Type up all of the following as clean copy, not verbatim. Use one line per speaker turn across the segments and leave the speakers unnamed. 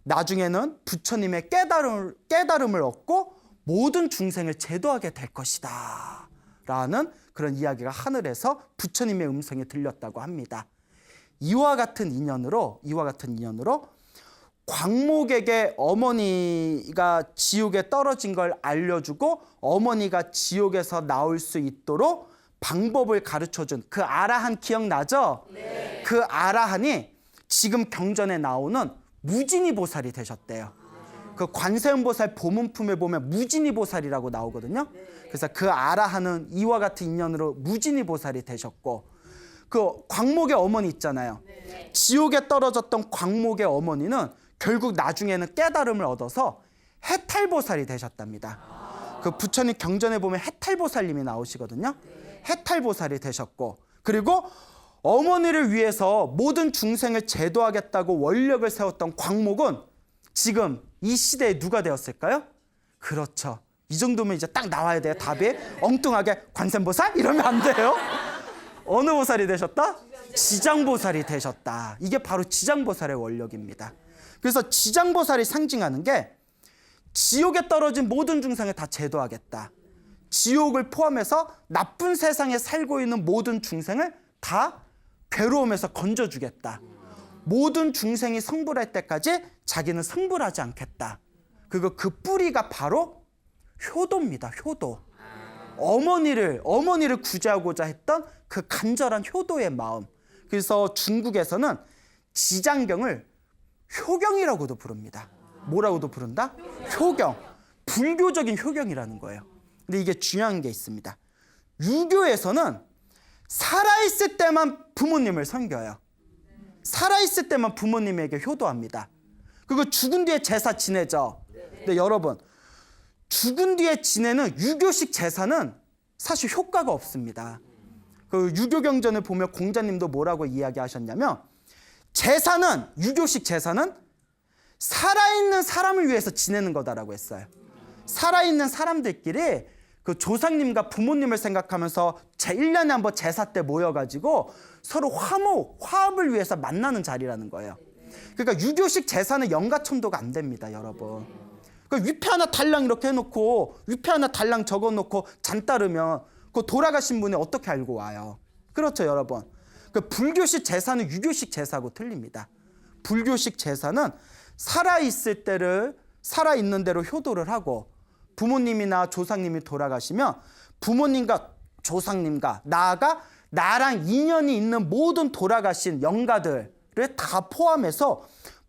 나중에는 부처님의 깨달음을 얻고 모든 중생을 제도하게 될 것이다 라는 그런 이야기가 하늘에서 부처님의 음성이 들렸다고 합니다. 이와 같은 인연으로 광목에게 어머니가 지옥에 떨어진 걸 알려주고 어머니가 지옥에서 나올 수 있도록 방법을 가르쳐준 그 아라한 기억나죠? 네. 그 아라한이 지금 경전에 나오는 무진이 보살이 되셨대요. 그 관세음보살 보문품에 보면 무진이 보살이라고 나오거든요. 그래서 그 아라한은 이와 같은 인연으로 무진이 보살이 되셨고, 그 광목의 어머니 있잖아요. 지옥에 떨어졌던 광목의 어머니는 결국 나중에는 깨달음을 얻어서 해탈보살이 되셨답니다. 그 부처님 경전에 보면 해탈보살님이 나오시거든요. 해탈보살이 되셨고, 그리고 어머니를 위해서 모든 중생을 제도하겠다고 원력을 세웠던 광목은 지금 이 시대에 누가 되었을까요? 그렇죠. 이 정도면 이제 딱 나와야 돼요. 답이 엉뚱하게 관세음보살? 이러면 안 돼요. 어느 보살이 되셨다? 지장보살이 되셨다. 이게 바로 지장보살의 원력입니다. 그래서 지장보살이 상징하는 게 지옥에 떨어진 모든 중생을 다 제도하겠다. 지옥을 포함해서 나쁜 세상에 살고 있는 모든 중생을 다 괴로움에서 건져주겠다. 모든 중생이 성불할 때까지 자기는 성불하지 않겠다. 그리고 그 뿌리가 바로 효도입니다. 효도. 어머니를 구제하고자 했던 그 간절한 효도의 마음. 그래서 중국에서는 지장경을 효경이라고도 부릅니다. 뭐라고도 부른다? 효경. 불교적인 효경이라는 거예요. 근데 이게 중요한 게 있습니다. 유교에서는 살아있을 때만 부모님을 섬겨요. 살아있을 때만 부모님에게 효도합니다. 그리고 죽은 뒤에 제사 지내죠. 근데 여러분, 죽은 뒤에 지내는 유교식 제사는 사실 효과가 없습니다. 그 유교경전을 보면 공자님도 뭐라고 이야기하셨냐면, 유교식 제사는 살아있는 사람을 위해서 지내는 거다라고 했어요. 살아있는 사람들끼리 그 조상님과 부모님을 생각하면서 1년에 한 번 제사 때 모여가지고 서로 화합을 위해서 만나는 자리라는 거예요. 그러니까 유교식 제사는 영가천도가 안 됩니다, 여러분. 그러니까 위패 하나 달랑 이렇게 해놓고 위패 하나 달랑 적어놓고 잔 따르면 그 돌아가신 분이 어떻게 알고 와요? 그렇죠, 여러분. 그 불교식 제사는 유교식 제사하고 틀립니다. 불교식 제사는 살아있는 대로 효도를 하고, 부모님이나 조상님이 돌아가시면 부모님과 조상님과 나아가 나랑 인연이 있는 모든 돌아가신 영가들을 다 포함해서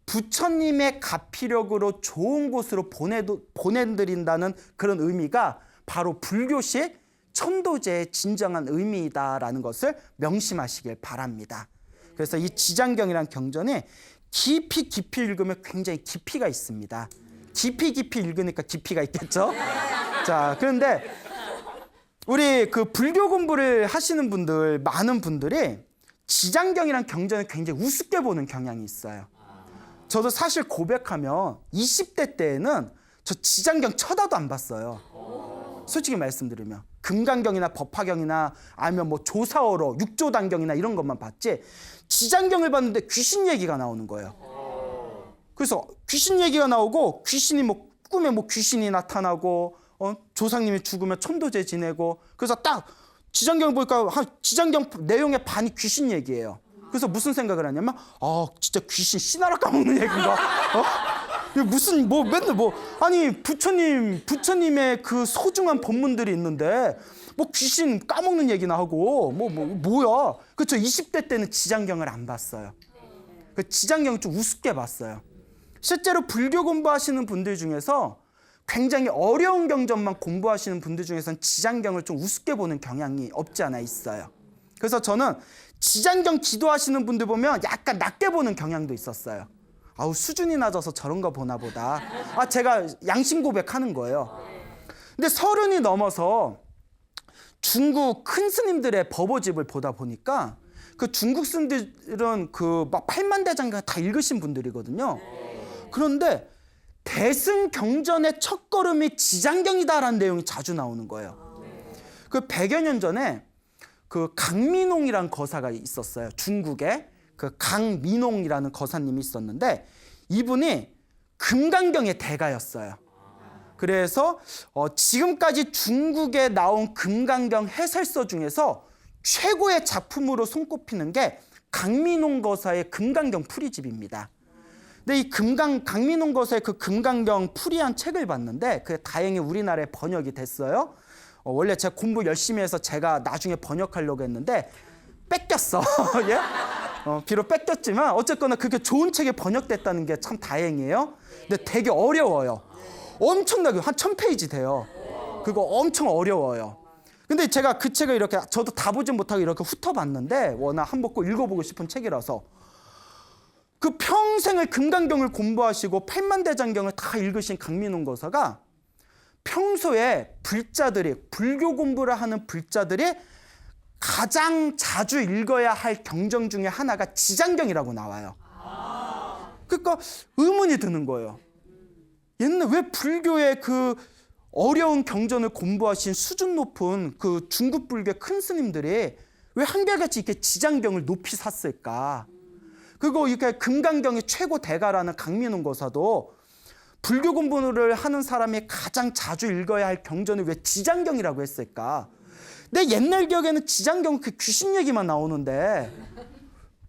부처님의 가피력으로 좋은 곳으로 보내드린다는 그런 의미가 바로 불교식 천도제의 진정한 의미이다라는 것을 명심하시길 바랍니다. 그래서 이 지장경이란 경전이 깊이 읽으면 굉장히 깊이가 있습니다. 깊이 읽으니까 깊이가 있겠죠? 자, 그런데 우리 그 불교 공부를 하시는 분들, 많은 분들이 지장경이란 경전을 굉장히 우습게 보는 경향이 있어요. 저도 사실 고백하면 20대 때에는 저 지장경 쳐다도 안 봤어요. 솔직히 말씀드리면 금강경이나 법화경이나 아니면 뭐 조사어로 육조단경이나 이런 것만 봤지, 지장경을 봤는데 귀신 얘기가 나오는 거예요. 그래서 귀신 얘기가 나오고, 귀신이 뭐 꿈에 뭐 귀신이 나타나고, 조상님이 죽으면 천도제 지내고, 그래서 딱 지장경을 보니까 지장경 내용의 반이 귀신 얘기예요. 그래서 무슨 생각을 하냐면, 진짜 귀신 씨나라 까먹는 얘기인가? 무슨 뭐 맨날 아니 부처님의 그 소중한 법문들이 있는데 뭐 귀신 까먹는 얘기나 하고 뭐야? 그렇죠. 20대 때는 지장경을 안 봤어요. 그 지장경을 좀 우습게 봤어요. 실제로 불교 공부하시는 분들 중에서 굉장히 어려운 경전만 공부하시는 분들 중에서는 지장경을 좀 우습게 보는 경향이 없지 않아 있어요. 그래서 저는 지장경 기도하시는 분들 보면 약간 낮게 보는 경향도 있었어요. 수준이 낮아서 저런가 보나 보다. 제가 양심 고백하는 거예요. 근데 30이 넘어서 중국 큰 스님들의 법오집을 보다 보니까 그 중국 스님들은 그 막 8만 대장경 다 읽으신 분들이거든요. 그런데 대승경전의 첫걸음이 지장경이다라는 내용이 자주 나오는 거예요. 그 100여 년 전에 그 강민홍이라는 거사가 있었어요. 중국에 그 강민홍이라는 거사님이 있었는데, 이분이 금강경의 대가였어요. 그래서 지금까지 중국에 나온 금강경 해설서 중에서 최고의 작품으로 손꼽히는 게 강민홍 거사의 금강경 풀이집입니다. 근데 이 강민홍 거사의 그 금강경 풀이한 책을 봤는데 그게 다행히 우리나라에 번역이 됐어요. 원래 제가 공부 열심히 해서 제가 나중에 번역하려고 했는데 뺏겼어. 예? 비록 뺏겼지만 어쨌거나 그게 좋은 책이 번역됐다는 게 참 다행이에요. 근데 되게 어려워요. 엄청나게 한 1000페이지 돼요. 그거 엄청 어려워요. 근데 제가 그 책을 이렇게 저도 다 보진 못하고 이렇게 훑어봤는데 워낙 한번 꼭 읽어보고 싶은 책이라서 그 평생을 금강경을 공부하시고 팔만대장경을 다 읽으신 강민홍 거사가 평소에 불교 공부를 하는 불자들이 가장 자주 읽어야 할 경전 중에 하나가 지장경이라고 나와요. 그러니까 의문이 드는 거예요. 옛날 왜 불교의 그 어려운 경전을 공부하신 수준 높은 그 중국 불교의 큰 스님들이 왜 한결같이 이렇게 지장경을 높이 샀을까? 그리고 이렇게 금강경의 최고 대가라는 강민홍 거사도 불교 공부를 하는 사람이 가장 자주 읽어야 할 경전을 왜 지장경이라고 했을까? 내 옛날 기억에는 지장경 그 귀신 얘기만 나오는데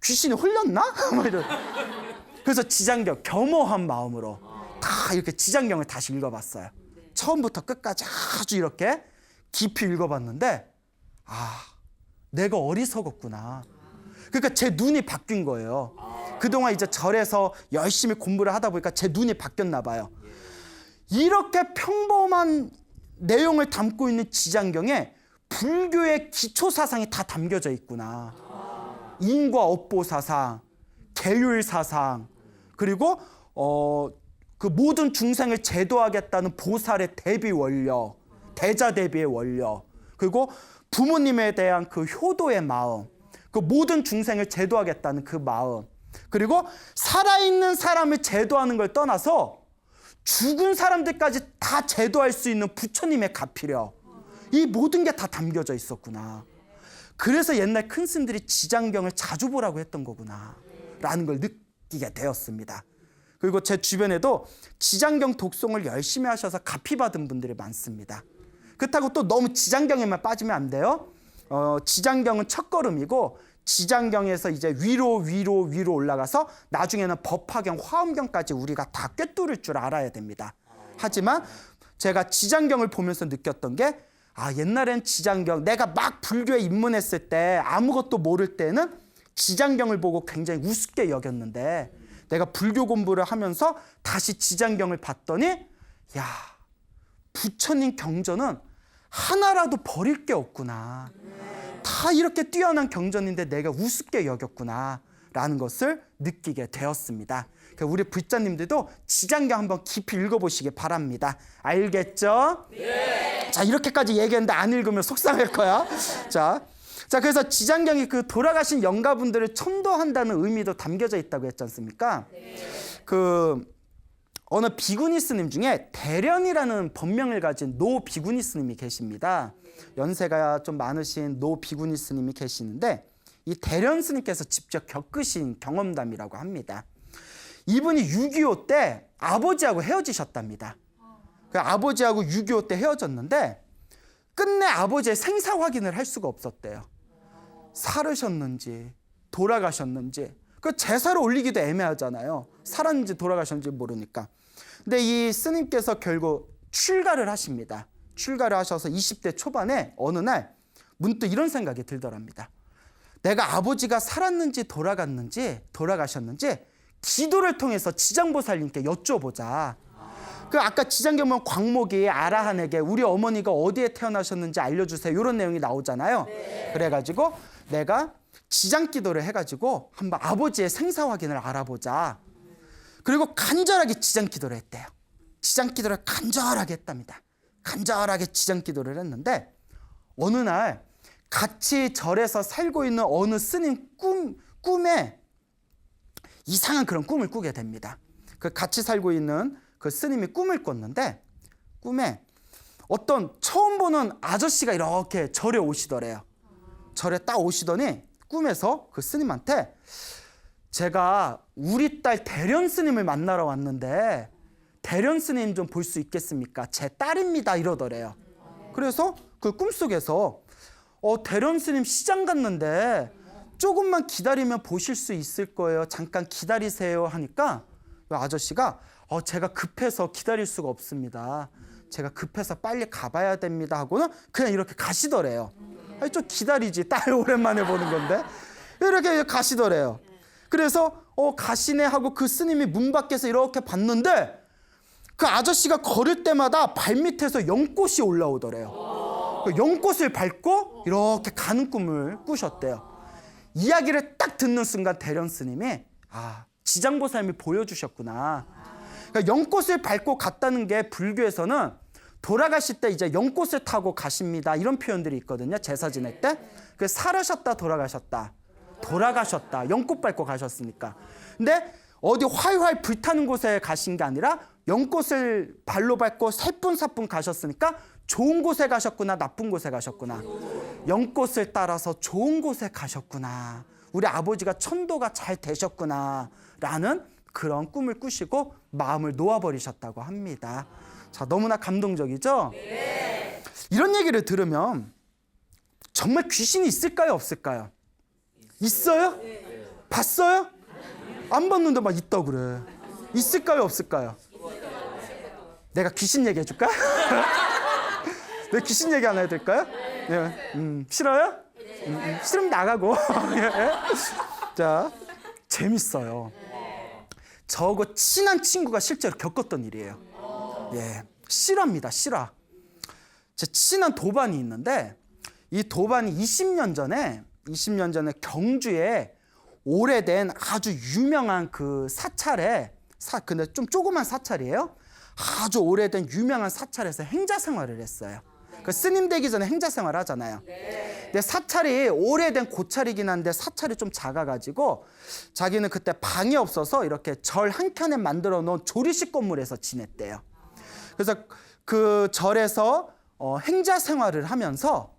귀신이 홀렸나? 그래서 지장경 겸허한 마음으로 다 이렇게 지장경을 다시 읽어봤어요. 처음부터 끝까지 아주 이렇게 깊이 읽어봤는데 내가 어리석었구나. 그러니까 제 눈이 바뀐 거예요. 그동안 이제 절에서 열심히 공부를 하다 보니까 제 눈이 바뀌었나 봐요. 이렇게 평범한 내용을 담고 있는 지장경에 불교의 기초 사상이 다 담겨져 있구나. 인과 업보 사상, 계율 사상, 그리고 그 모든 중생을 제도하겠다는 보살의 대비 원력, 대자 대비의 원력, 그리고 부모님에 대한 그 효도의 마음, 그 모든 중생을 제도하겠다는 그 마음, 그리고 살아있는 사람을 제도하는 걸 떠나서 죽은 사람들까지 다 제도할 수 있는 부처님의 가피력, 이 모든 게 다 담겨져 있었구나. 그래서 옛날 큰 스님들이 지장경을 자주 보라고 했던 거구나 라는 걸 느끼게 되었습니다. 그리고 제 주변에도 지장경 독송을 열심히 하셔서 가피 받은 분들이 많습니다. 그렇다고 또 너무 지장경에만 빠지면 안 돼요. 지장경은 첫걸음이고 지장경에서 이제 위로 올라가서 나중에는 법화경, 화엄경까지 우리가 다 꿰뚫을 줄 알아야 됩니다. 하지만 제가 지장경을 보면서 느꼈던 게 옛날엔 지장경, 내가 막 불교에 입문했을 때 아무것도 모를 때는 지장경을 보고 굉장히 우습게 여겼는데 내가 불교 공부를 하면서 다시 지장경을 봤더니 부처님 경전은 하나라도 버릴 게 없구나. 다 이렇게 뛰어난 경전인데 내가 우습게 여겼구나 라는 것을 느끼게 되었습니다. 우리 불자님들도 지장경 한번 깊이 읽어보시기 바랍니다. 알겠죠? 네. 자, 이렇게까지 얘기했는데 안 읽으면 속상할 거야. 자, 그래서 지장경이 그 돌아가신 영가분들을 천도한다는 의미도 담겨져 있다고 했지 않습니까? 네. 어느 비구니 스님 중에 대련이라는 법명을 가진 노 비구니 스님이 계십니다. 연세가 좀 많으신 노 비구니 스님이 계시는데 이 대련 스님께서 직접 겪으신 경험담이라고 합니다. 이분이 6.25 때 아버지하고 헤어지셨답니다. 그 아버지하고 6.25 때 헤어졌는데 끝내 아버지의 생사 확인을 할 수가 없었대요. 살으셨는지 돌아가셨는지, 그 제사를 올리기도 애매하잖아요. 살았는지 돌아가셨는지 모르니까. 근데 이 스님께서 결국 출가를 하십니다. 출가를 하셔서 20대 초반에 어느 날 문득 이런 생각이 들더랍니다. 내가 아버지가 살았는지 돌아가셨는지 기도를 통해서 지장보살님께 여쭤보자. 그 아까 지장경 보면 광목이 아라한에게 우리 어머니가 어디에 태어나셨는지 알려주세요, 이런 내용이 나오잖아요. 네. 그래가지고 내가 지장기도를 해가지고 한번 아버지의 생사 확인을 알아보자. 그리고 간절하게 지장기도를 했대요. 지장기도를 간절하게 했답니다. 간절하게 지장기도를 했는데 어느 날 같이 절에서 살고 있는 어느 스님 꿈에 이상한 그런 꿈을 꾸게 됩니다. 그 같이 살고 있는 그 스님이 꿈을 꿨는데 꿈에 어떤 처음 보는 아저씨가 이렇게 절에 오시더래요. 절에 딱 오시더니 꿈에서 그 스님한테 제가 우리 딸 대련 스님을 만나러 왔는데 대련 스님 좀 볼 수 있겠습니까? 제 딸입니다 이러더래요. 그래서 그 꿈속에서 대련 스님 시장 갔는데 조금만 기다리면 보실 수 있을 거예요. 잠깐 기다리세요 하니까 아저씨가 제가 급해서 기다릴 수가 없습니다. 제가 급해서 빨리 가봐야 됩니다 하고는 그냥 이렇게 가시더래요. 아니, 좀 기다리지, 딸 오랜만에 보는 건데. 이렇게 가시더래요. 그래서 가시네 하고 그 스님이 문 밖에서 이렇게 봤는데 그 아저씨가 걸을 때마다 발밑에서 연꽃이 올라오더래요. 그 연꽃을 밟고 이렇게 가는 꿈을 꾸셨대요. 이야기를 딱 듣는 순간 대련 스님이 지장보살님이 보여주셨구나. 그러니까 연꽃을 밟고 갔다는 게 불교에서는 돌아가실 때 이제 연꽃을 타고 가십니다. 이런 표현들이 있거든요. 제사 지낼 때. 그 살으셨다 돌아가셨다. 돌아가셨다. 연꽃 밟고 가셨으니까. 근데 어디 활활 불타는 곳에 가신 게 아니라 연꽃을 발로 밟고 살뿐살뿐 가셨으니까 좋은 곳에 가셨구나, 나쁜 곳에 가셨구나. 연꽃을 따라서 좋은 곳에 가셨구나. 우리 아버지가 천도가 잘 되셨구나. 라는 그런 꿈을 꾸시고 마음을 놓아버리셨다고 합니다. 자, 너무나 감동적이죠? 네. 이런 얘기를 들으면 정말 귀신이 있을까요, 없을까요? 있어요? 네. 봤어요? 안 봤는데 막 있다 그래. 있을까요, 없을까요? 내가 귀신 얘기해 줄까? 내가 귀신 얘기 하나 해드릴까요? 네. 싫어요? 싫으면 나가고. 자, 재밌어요. 저하고 친한 친구가 실제로 겪었던 일이에요. 예, 실화입니다, 실화. 제 친한 도반이 있는데 이 도반이 20년 전에 경주에 오래된 아주 유명한 그 사찰에 근데 좀 조그만 사찰이에요. 아주 오래된 유명한 사찰에서 행자 생활을 했어요. 그 스님 되기 전에 행자 생활 하잖아요. 근데 사찰이 오래된 고찰이긴 한데 사찰이 좀 작아가지고 자기는 그때 방이 없어서 이렇게 절 한 켠에 만들어 놓은 조리식 건물에서 지냈대요. 그래서 그 절에서 행자 생활을 하면서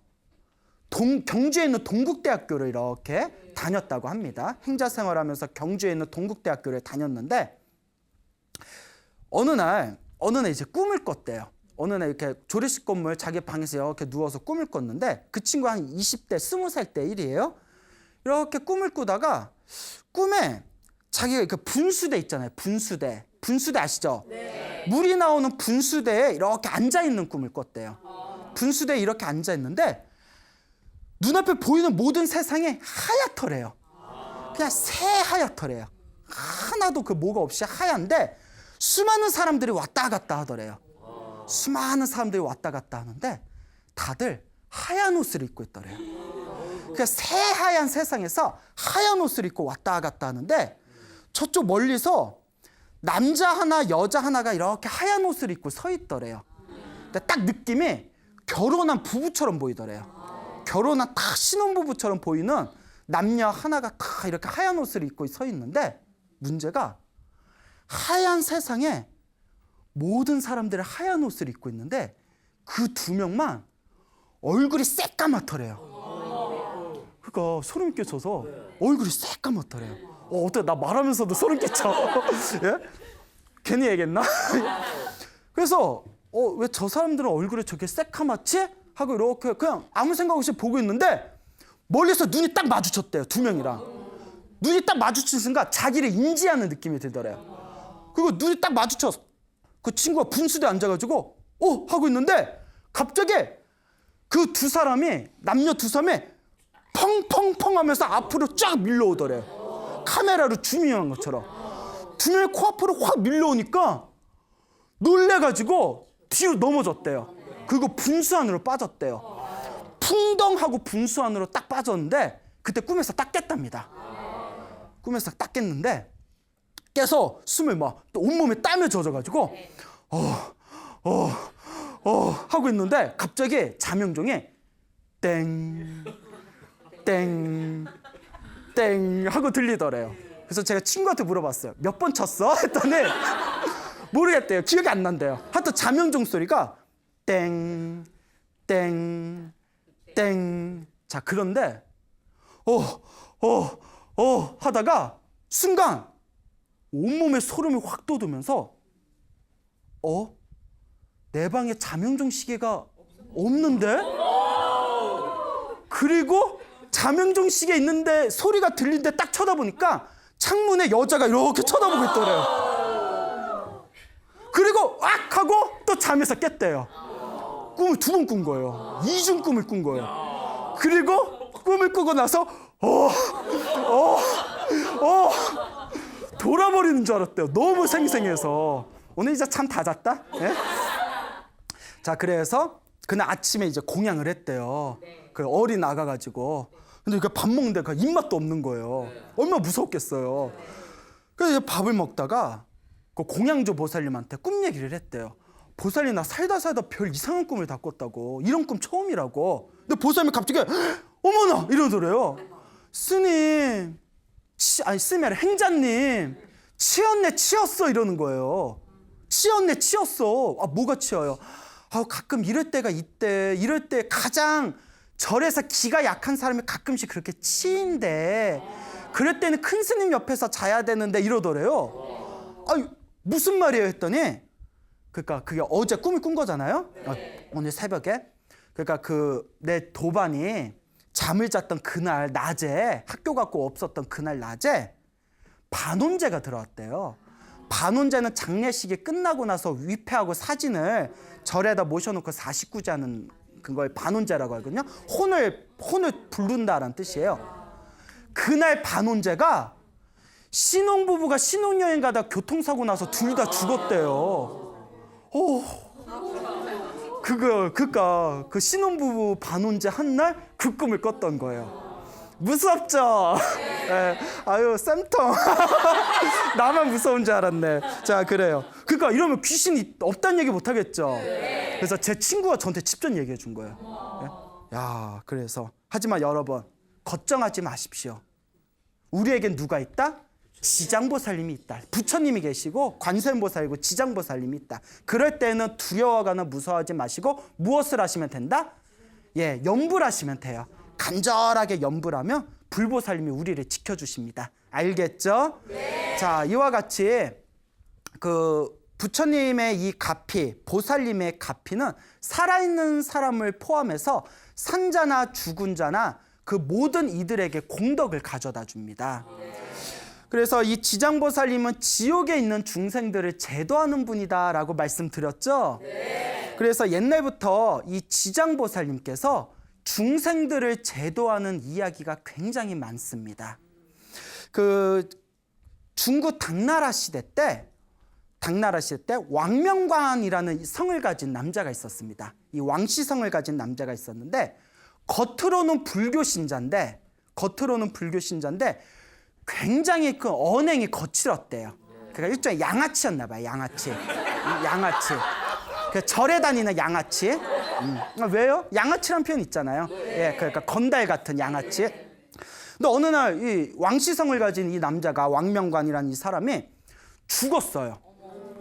경주에 있는 동국대학교를 이렇게 다녔다고 합니다. 행자 생활하면서 경주에 있는 동국대학교를 다녔는데 어느 날 이제 꿈을 꿨대요. 어느 날 이렇게 조리식 건물 자기 방에서 이렇게 누워서 꿈을 꿨는데 그 친구 한 20대, 20살 때 일이에요. 이렇게 꿈을 꾸다가 꿈에 자기가 그 분수대 있잖아요. 분수대 아시죠? 네. 물이 나오는 분수대에 이렇게 앉아있는 꿈을 꿨대요. 분수대에 이렇게 앉아있는데 눈앞에 보이는 모든 세상이 하얗더래요. 그냥 새하얗더래요. 하나도 그 뭐가 없이 하얀데 수많은 사람들이 왔다 갔다 하더래요. 수많은 사람들이 왔다 갔다 하는데 다들 하얀 옷을 입고 있더래요. 그러니까 새하얀 세상에서 하얀 옷을 입고 왔다 갔다 하는데 저쪽 멀리서 남자 하나 여자 하나가 이렇게 하얀 옷을 입고 서 있더래요. 근데 딱 느낌이 결혼한 부부처럼 보이더래요. 결혼한 딱 신혼부부처럼 보이는 남녀 하나가 딱 이렇게 하얀 옷을 입고 서 있는데 문제가 하얀 세상에 모든 사람들이 하얀 옷을 입고 있는데 그 두 명만 얼굴이 새까맣더래요. 그러니까 소름 끼쳐서 얼굴이 새까맣더래요. 어때? 나 말하면서도 소름 끼쳐. 예? 괜히 얘기했나? 그래서 왜 저 사람들은 얼굴이 저렇게 새까맣지? 하고 이렇게 그냥 아무 생각 없이 보고 있는데 멀리서 눈이 딱 마주쳤대요. 두 명이랑. 눈이 딱 마주친 순간 자기를 인지하는 느낌이 들더래요. 그리고 눈이 딱 마주쳐서 그 친구가 분수대에 앉아가지고 하고 있는데 갑자기 그 두 사람이 남녀 두 사람이 펑펑펑 하면서 앞으로 쫙 밀려오더래요. 카메라로 줌인한 것처럼. 두 명이 코앞으로 확 밀려오니까 놀래가지고 뒤로 넘어졌대요. 그리고 분수 안으로 빠졌대요. 풍덩하고 분수 안으로 딱 빠졌는데 그때 꿈에서 딱 깼답니다. 꿈에서 딱 깼는데 깨서 숨을 막 또 온몸에 땀에 젖어가지고 하고 있는데 갑자기 자명종이 땡 하고 들리더래요. 그래서 제가 친구한테 물어봤어요. 몇 번 쳤어? 했더니 모르겠대요. 기억이 안 난대요. 하여튼 자명종 소리가 땡. 자, 그런데 하다가 순간 온몸에 소름이 확 돋으면서 내 방에 자명종 시계가 없는데? 그리고 자명종 시계 있는데 소리가 들리는데 딱 쳐다보니까 창문에 여자가 이렇게 쳐다보고 있더래요. 그리고 악 하고 또 잠에서 깼대요. 꿈을 2번 꾼 거예요. 이중 꿈을 꾼 거예요. 그리고 꿈을 꾸고 나서 돌아버리는 줄 알았대요. 너무 생생해서. 오늘 이제 참 다 잤다? 네? 자, 그래서 그날 아침에 이제 공양을 했대요. 그 어리 나가가지고. 근데 그 밥 먹는데 그 입맛도 없는 거예요. 얼마나 무섭겠어요. 그래서 이제 밥을 먹다가 그 공양조 보살님한테 꿈 얘기를 했대요. 보살님, 나 살다 별 이상한 꿈을 다 꿨다고. 이런 꿈 처음이라고. 근데 보살님이 갑자기 어머나 이러더래요. 스님, 스님이 아니라 행자님, 치였네 치였어 이러는 거예요. 치였네 치였어. 뭐가 치여요? 가끔 이럴 때가 있대. 이럴 때 가장 절에서 기가 약한 사람이 가끔씩 그렇게 치인대. 그럴 때는 큰 스님 옆에서 자야 되는데 이러더래요. 무슨 말이에요 했더니, 그러니까 그게 어제 꿈을 꾼 거잖아요. 오늘 새벽에. 그러니까 내 도반이 잠을 잤던 그날 낮에, 학교 갔고 없었던 그날 낮에 반혼제가 들어왔대요. 반혼제는 장례식이 끝나고 나서 위패하고 사진을 절에다 모셔놓고 49제 하는 그걸 반혼제라고 하거든요. 혼을 부른다라는 뜻이에요. 그날 반혼제가 신혼부부가 신혼여행 가다 교통사고 나서 둘 다 죽었대요. 그러니까 그 신혼부부 반혼제 한 날 그 꿈을 꿨던 거예요. 무섭죠? 네. 쌤통. 나만 무서운 줄 알았네. 자, 그래요. 그러니까 이러면 귀신이 없다는 얘기 못 하겠죠? 그래서 제 친구가 저한테 직접 얘기해 준 거예요. 네? 그래서. 하지만 여러분, 걱정하지 마십시오. 우리에겐 누가 있다? 지장보살님이 있다. 부처님이 계시고 관세음보살이고 지장보살님이 있다. 그럴 때는 두려워하거나 무서워하지 마시고 무엇을 하시면 된다? 염불 하시면 돼요. 간절하게 염불하면 불보살님이 우리를 지켜주십니다. 알겠죠? 네. 자, 이와 같이 부처님의 이 가피, 보살님의 가피는 살아있는 사람을 포함해서 산자나 죽은 자나 그 모든 이들에게 공덕을 가져다 줍니다. 그래서 이 지장보살님은 지옥에 있는 중생들을 제도하는 분이다라고 말씀드렸죠? 네. 그래서 옛날부터 이 지장보살님께서 중생들을 제도하는 이야기가 굉장히 많습니다. 중국 당나라 시대 때 왕명관이라는 성을 가진 남자가 있었습니다. 이 왕시성을 가진 남자가 있었는데 겉으로는 불교 신자인데 굉장히 그 언행이 거칠었대요. 그러니까 일종의 양아치였나 봐요. 양아치. 절에 다니는 양아치. 왜요? 양아치란 표현 있잖아요. 그러니까 건달 같은 양아치. 근데 어느 날 이 왕시성을 가진 이 남자가, 왕명관이라는 이 사람이 죽었어요.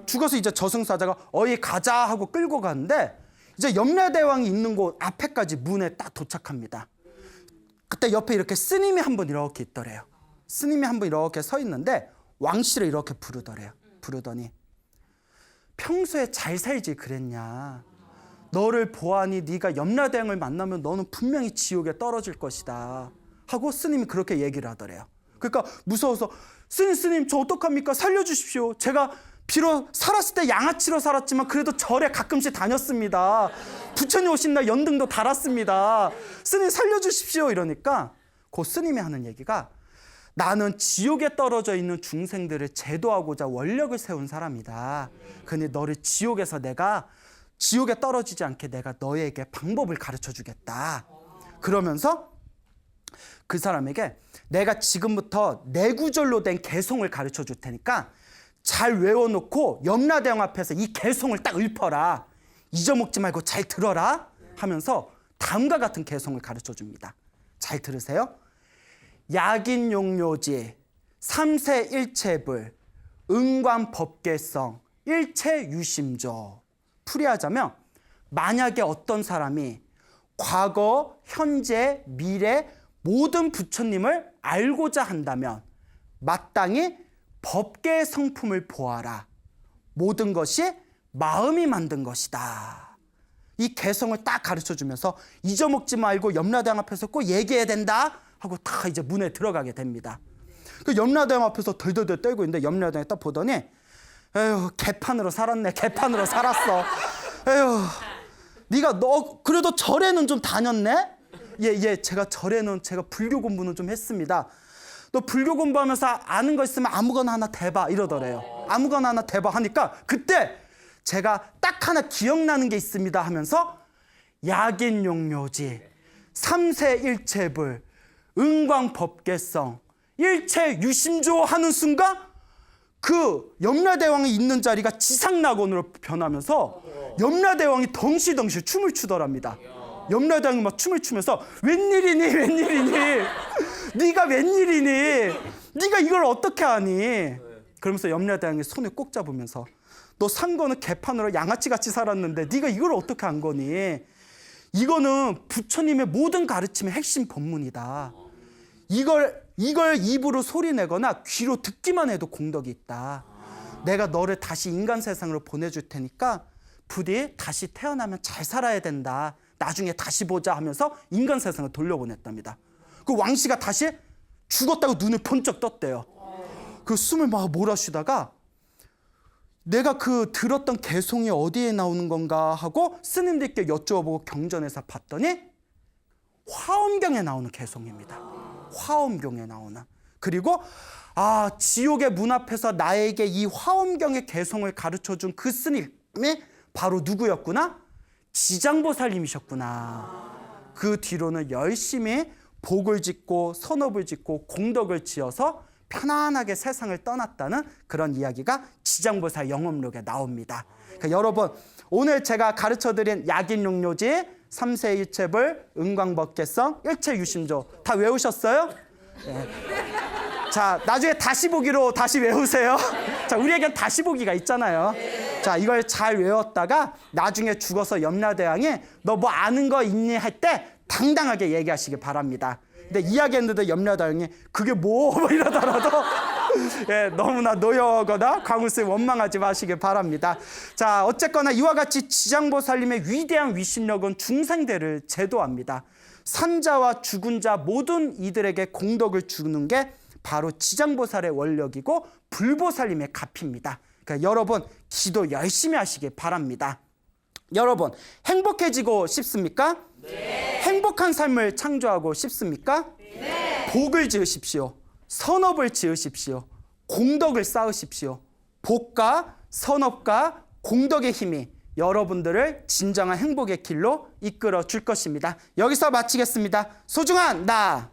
죽어서 이제 저승사자가 어이 가자 하고 끌고 가는데 이제 염라대왕이 있는 곳 앞에까지 문에 딱 도착합니다. 그때 옆에 이렇게 스님이 한 분 이렇게 있더래요. 스님이 한 분 이렇게 서 있는데 왕씨를 이렇게 부르더니 평소에 잘 살지 그랬냐. 너를 보아하니 네가 염라대왕을 만나면 너는 분명히 지옥에 떨어질 것이다 하고 스님이 그렇게 얘기를 하더래요. 그러니까 무서워서 스님 저 어떡합니까? 살려주십시오. 제가 비록 살았을 때 양아치로 살았지만 그래도 절에 가끔씩 다녔습니다. 부처님 오신 날 연등도 달았습니다. 스님 살려주십시오. 이러니까 그 스님이 하는 얘기가 나는 지옥에 떨어져 있는 중생들을 제도하고자 원력을 세운 사람이다. 근데 너를 지옥에서 내가 지옥에 떨어지지 않게 내가 너에게 방법을 가르쳐 주겠다. 그러면서 그 사람에게 내가 지금부터 내구절로 된 개송을 가르쳐 줄 테니까 잘 외워놓고 염라대왕 앞에서 이 개송을 딱 읊어라. 잊어먹지 말고 잘 들어라 하면서 다음과 같은 개송을 가르쳐 줍니다. 잘 들으세요. 약인용료지 삼세일체불 응관법계성 일체유심조. 풀이하자면 만약에 어떤 사람이 과거, 현재, 미래 모든 부처님을 알고자 한다면 마땅히 법계의 성품을 보아라. 모든 것이 마음이 만든 것이다. 이 개성을 딱 가르쳐주면서 잊어먹지 말고 염라대왕 앞에서 꼭 얘기해야 된다 하고 다 이제 문에 들어가게 됩니다. 그 염라대왕 앞에서 덜덜덜 떨고 있는데 염라대왕이 딱 보더니 에휴 개판으로 살았네. 개판으로 살았어. 에휴 네가 너 그래도 절에는 좀 다녔네? 예, 제가 절에는 제가 불교 공부는 좀 했습니다. 너 불교 공부하면서 아는 거 있으면 아무거나 하나 대봐 이러더래요. 아무거나 하나 대봐 하니까 그때 제가 딱 하나 기억나는 게 있습니다 하면서 약인용료지, 삼세일체불, 은광법계성, 일체유심조 하는 순간 그 염라대왕이 있는 자리가 지상낙원으로 변하면서 염라대왕이 덩실덩실 춤을 추더랍니다. 염라대왕이 막 춤을 추면서 웬일이니 네가 웬일이니 네가 이걸 어떻게 하니 그러면서 염라대왕이 손을 꼭 잡으면서 너 산 거는 개판으로 양아치같이 살았는데 네가 이걸 어떻게 한 거니? 이거는 부처님의 모든 가르침의 핵심 법문이다. 이걸 입으로 소리내거나 귀로 듣기만 해도 공덕이 있다. 내가 너를 다시 인간 세상으로 보내줄 테니까 부디 다시 태어나면 잘 살아야 된다. 나중에 다시 보자 하면서 인간 세상을 돌려보냈답니다. 그 왕씨가 다시 죽었다고 눈을 번쩍 떴대요. 그 숨을 막 몰아쉬다가 내가 그 들었던 개송이 어디에 나오는 건가 하고 스님들께 여쭈어보고 경전에서 봤더니 화엄경에 나오는 개송입니다. 화엄경에 나오는. 그리고 지옥의 문 앞에서 나에게 이 화엄경의 개송을 가르쳐준 그 스님이 바로 누구였구나? 지장보살님이셨구나. 그 뒤로는 열심히 복을 짓고 선업을 짓고 공덕을 지어서 편안하게 세상을 떠났다는 그런 이야기가 지장보살 영업록에 나옵니다. 그러니까 여러분 오늘 제가 가르쳐드린 약인용료지, 삼세일체불, 은광법계성, 일체유심조 다 외우셨어요? 네. 자 나중에 다시 보기로 다시 외우세요. 자 우리에겐 다시 보기가 있잖아요. 자 이걸 잘 외웠다가 나중에 죽어서 염라대왕이 너 뭐 아는 거 있니 할 때 당당하게 얘기하시기 바랍니다. 근데 이야기했는데 염라대왕이 그게 뭐 이러더라도 예, 너무나 노여거나 광우스에 원망하지 마시기 바랍니다. 자 어쨌거나 이와 같이 지장보살님의 위대한 위심력은 중생대를 제도합니다. 산자와 죽은 자 모든 이들에게 공덕을 주는 게 바로 지장보살의 원력이고 불보살님의 값입니다. 그러니까 여러분 기도 열심히 하시기 바랍니다. 여러분 행복해지고 싶습니까? 네. 행복한 삶을 창조하고 싶습니까? 네. 복을 지으십시오. 선업을 지으십시오. 공덕을 쌓으십시오. 복과 선업과 공덕의 힘이 여러분들을 진정한 행복의 길로 이끌어 줄 것입니다. 여기서 마치겠습니다. 소중한 나.